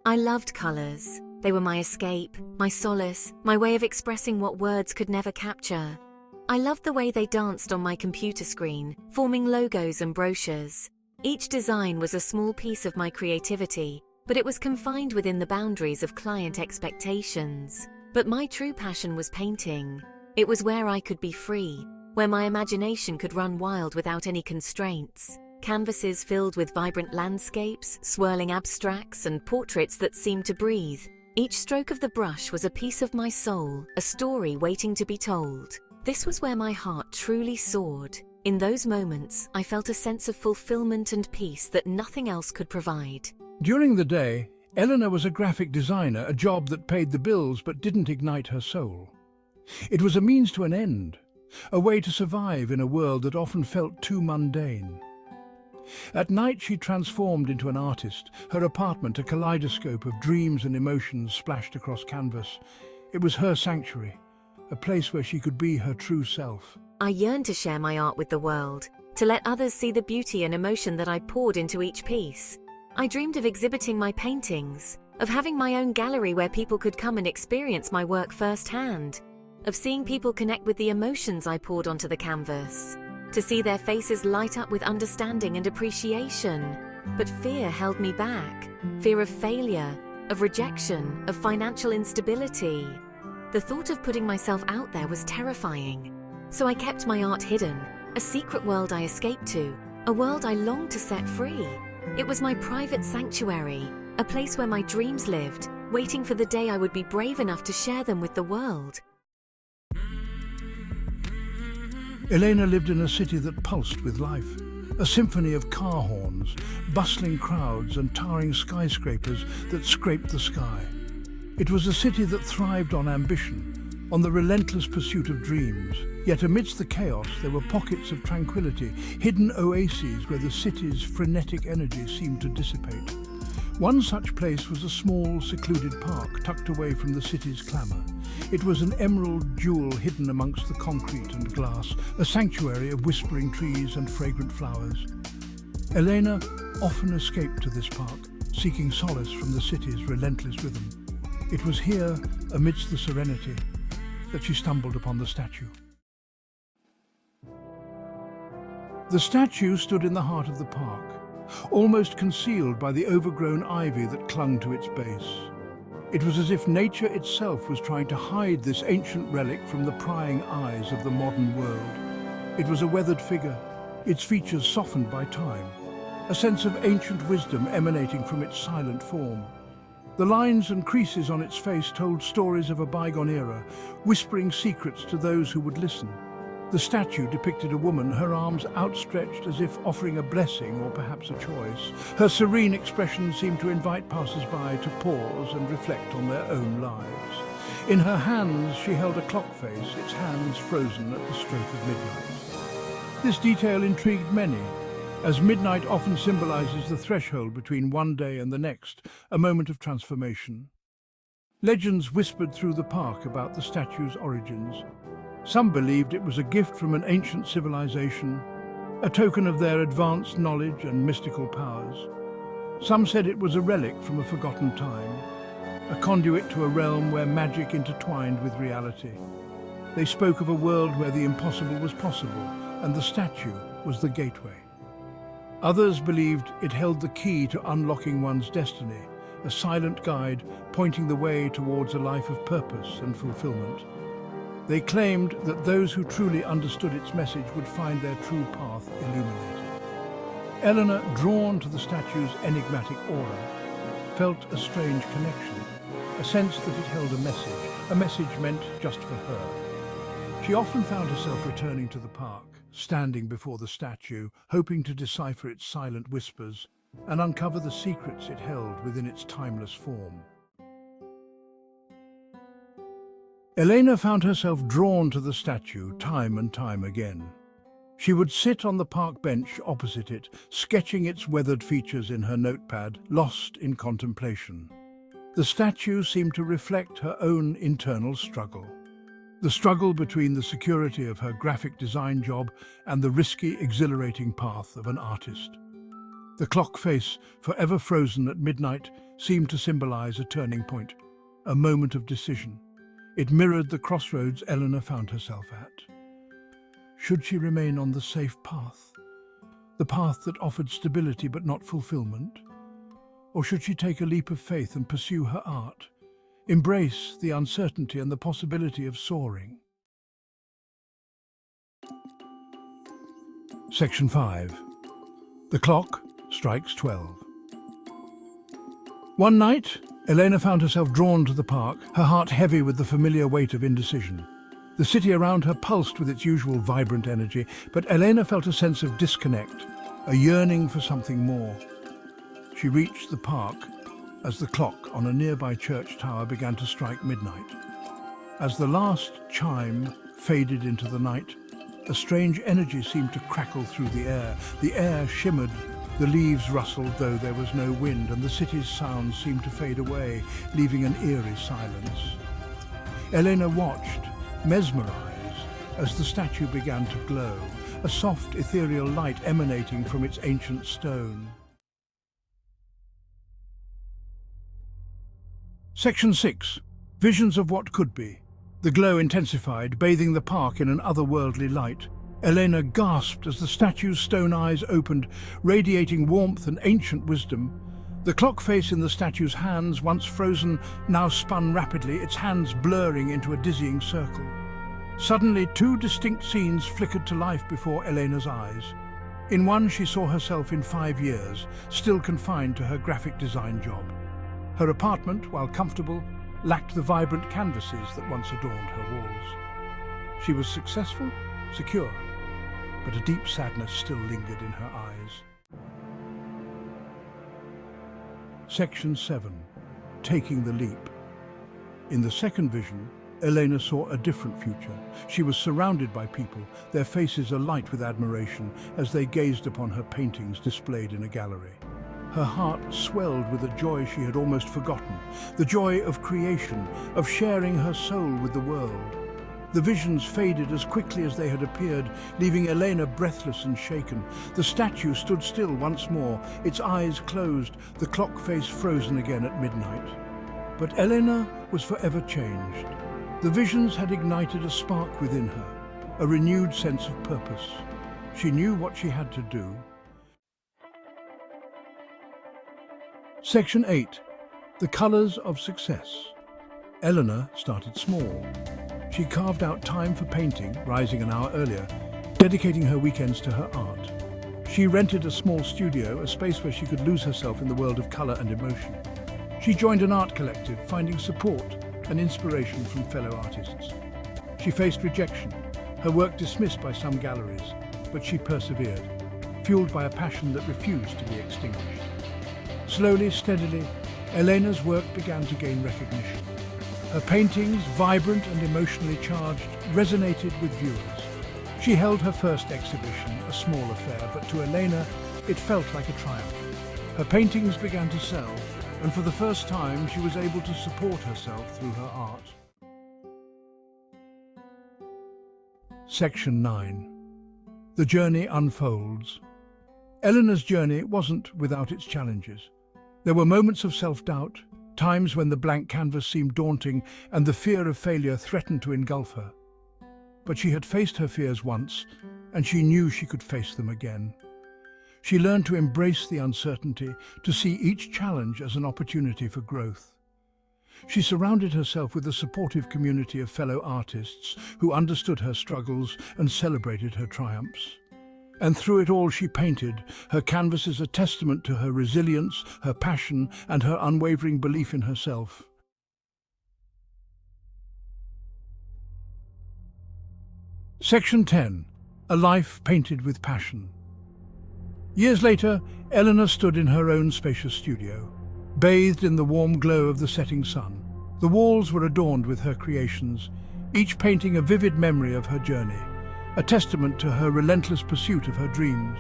I loved colors. They were my escape, my solace, my way of expressing what words could never capture. I loved the way they danced on my computer screen, forming logos and brochures. Each design was a small piece of my creativity, but it was confined within the boundaries of client expectations. But my true passion was painting. It was where I could be free, where my imagination could run wild without any constraints. Canvases filled with vibrant landscapes, swirling abstracts, and portraits that seemed to breathe. Each stroke of the brush was a piece of my soul, a story waiting to be told. This was where my heart truly soared. In those moments, I felt a sense of fulfillment and peace that nothing else could provide. During the day, Elena was a graphic designer, a job that paid the bills but didn't ignite her soul. It was a means to an end, a way to survive in a world that often felt too mundane. At night she transformed into an artist, her apartment a kaleidoscope of dreams and emotions splashed across canvas. It was her sanctuary, a place where she could be her true self. I yearned to share my art with the world, to let others see the beauty and emotion that I poured into each piece. I dreamed of exhibiting my paintings, of having my own gallery where people could come and experience my work firsthand, of seeing people connect with the emotions I poured onto the canvas, to see their faces light up with understanding and appreciation. But fear held me back. Fear of failure, of rejection, of financial instability. The thought of putting myself out there was terrifying. So I kept my art hidden, a secret world I escaped to, a world I longed to set free. It was my private sanctuary, a place where my dreams lived, waiting for the day I would be brave enough to share them with the world. Elena lived in a city that pulsed with life, a symphony of car horns, bustling crowds and towering skyscrapers that scraped the sky. It was a city that thrived on ambition, on the relentless pursuit of dreams. Yet amidst the chaos, there were pockets of tranquility, hidden oases where the city's frenetic energy seemed to dissipate. One such place was a small, secluded park tucked away from the city's clamour. It was an emerald jewel hidden amongst the concrete and glass, a sanctuary of whispering trees and fragrant flowers. Elena often escaped to this park, seeking solace from the city's relentless rhythm. It was here, amidst the serenity, that she stumbled upon the statue. The statue stood in the heart of the park, almost concealed by the overgrown ivy that clung to its base. It was as if nature itself was trying to hide this ancient relic from the prying eyes of the modern world. It was a weathered figure, its features softened by time, a sense of ancient wisdom emanating from its silent form. The lines and creases on its face told stories of a bygone era, whispering secrets to those who would listen. The statue depicted a woman, her arms outstretched as if offering a blessing or perhaps a choice. Her serene expression seemed to invite passers-by to pause and reflect on their own lives. In her hands she held a clock face, its hands frozen at the stroke of midnight. This detail intrigued many, as midnight often symbolizes the threshold between one day and the next, a moment of transformation. Legends whispered through the park about the statue's origins. Some believed it was a gift from an ancient civilization, a token of their advanced knowledge and mystical powers. Some said it was a relic from a forgotten time, a conduit to a realm where magic intertwined with reality. They spoke of a world where the impossible was possible, and the statue was the gateway. Others believed it held the key to unlocking one's destiny, a silent guide pointing the way towards a life of purpose and fulfillment. They claimed that those who truly understood its message would find their true path illuminated. Elena, drawn to the statue's enigmatic aura, felt a strange connection, a sense that it held a message meant just for her. She often found herself returning to the park, standing before the statue, hoping to decipher its silent whispers and uncover the secrets it held within its timeless form. Elena found herself drawn to the statue time and time again. She would sit on the park bench opposite it, sketching its weathered features in her notepad, lost in contemplation. The statue seemed to reflect her own internal struggle. The struggle between the security of her graphic design job and the risky, exhilarating path of an artist. The clock face, forever frozen at midnight, seemed to symbolize a turning point, a moment of decision. It mirrored the crossroads Elena found herself at. Should she remain on the safe path? The path that offered stability but not fulfillment? Or should she take a leap of faith and pursue her art? Embrace the uncertainty and the possibility of soaring? Section 5. The clock strikes 12. One night, Elena found herself drawn to the park, her heart heavy with the familiar weight of indecision. The city around her pulsed with its usual vibrant energy, but Elena felt a sense of disconnect, a yearning for something more. She reached the park as the clock on a nearby church tower began to strike midnight. As the last chime faded into the night, a strange energy seemed to crackle through the air. The air shimmered, the leaves rustled though there was no wind, and the city's sounds seemed to fade away, leaving an eerie silence. Elena watched, mesmerized, as the statue began to glow, a soft, ethereal light emanating from its ancient stone. Section 6. Visions of what could be. The glow intensified, bathing the park in an otherworldly light. Elena gasped as the statue's stone eyes opened, radiating warmth and ancient wisdom. The clock face in the statue's hands, once frozen, now spun rapidly, its hands blurring into a dizzying circle. Suddenly, two distinct scenes flickered to life before Elena's eyes. In one, she saw herself in 5 years, still confined to her graphic design job. Her apartment, while comfortable, lacked the vibrant canvases that once adorned her walls. She was successful, secure, but a deep sadness still lingered in her eyes. Section 7. Taking the leap. In the second vision, Elena saw a different future. She was surrounded by people, their faces alight with admiration as they gazed upon her paintings displayed in a gallery. Her heart swelled with a joy she had almost forgotten, the joy of creation, of sharing her soul with the world. The visions faded as quickly as they had appeared, leaving Elena breathless and shaken. The statue stood still once more, its eyes closed, the clock face frozen again at midnight. But Elena was forever changed. The visions had ignited a spark within her, a renewed sense of purpose. She knew what she had to do. Section 8. The Colors of Success. Elena started small. She carved out time for painting, rising an hour earlier, dedicating her weekends to her art. She rented a small studio, a space where she could lose herself in the world of color and emotion. She joined an art collective, finding support and inspiration from fellow artists. She faced rejection, her work dismissed by some galleries, but she persevered, fueled by a passion that refused to be extinguished. Slowly, steadily, Elena's work began to gain recognition. Her paintings, vibrant and emotionally charged, resonated with viewers. She held her first exhibition, a small affair, but to Elena, it felt like a triumph. Her paintings began to sell, and for the first time, she was able to support herself through her art. Section 9. The journey unfolds. Elena's journey wasn't without its challenges. There were moments of self-doubt, times when the blank canvas seemed daunting and the fear of failure threatened to engulf her. But she had faced her fears once, and she knew she could face them again. She learned to embrace the uncertainty, to see each challenge as an opportunity for growth. She surrounded herself with a supportive community of fellow artists who understood her struggles and celebrated her triumphs. And through it all she painted, her canvases a testament to her resilience, her passion, and her unwavering belief in herself. Section 10. A life painted with passion. Years later, Elena stood in her own spacious studio, bathed in the warm glow of the setting sun. The walls were adorned with her creations, each painting a vivid memory of her journey, a testament to her relentless pursuit of her dreams.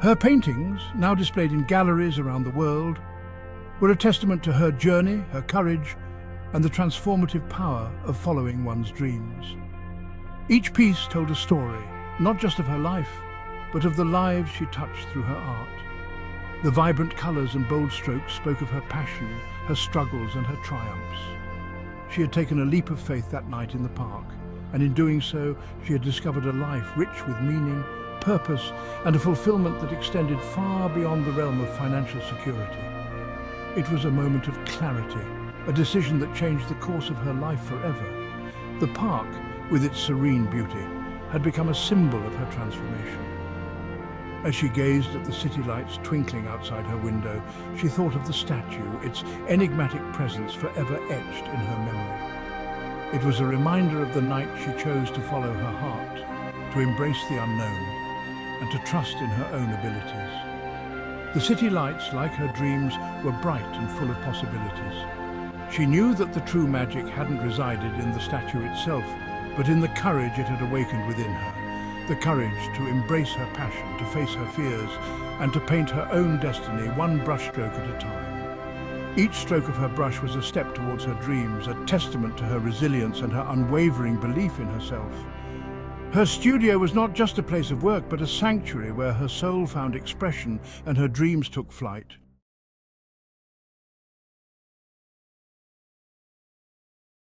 Her paintings, now displayed in galleries around the world, were a testament to her journey, her courage, and the transformative power of following one's dreams. Each piece told a story, not just of her life, but of the lives she touched through her art. The vibrant colours and bold strokes spoke of her passion, her struggles and her triumphs. She had taken a leap of faith that night in the park, and in doing so, she had discovered a life rich with meaning, purpose, and a fulfillment that extended far beyond the realm of financial security. It was a moment of clarity, a decision that changed the course of her life forever. The park, with its serene beauty, had become a symbol of her transformation. As she gazed at the city lights twinkling outside her window, she thought of the statue, its enigmatic presence forever etched in her memory. It was a reminder of the night she chose to follow her heart, to embrace the unknown, and to trust in her own abilities. The city lights, like her dreams, were bright and full of possibilities. She knew that the true magic hadn't resided in the statue itself, but in the courage it had awakened within her. The courage to embrace her passion, to face her fears, and to paint her own destiny one brushstroke at a time. Each stroke of her brush was a step towards her dreams, a testament to her resilience and her unwavering belief in herself. Her studio was not just a place of work, but a sanctuary where her soul found expression and her dreams took flight.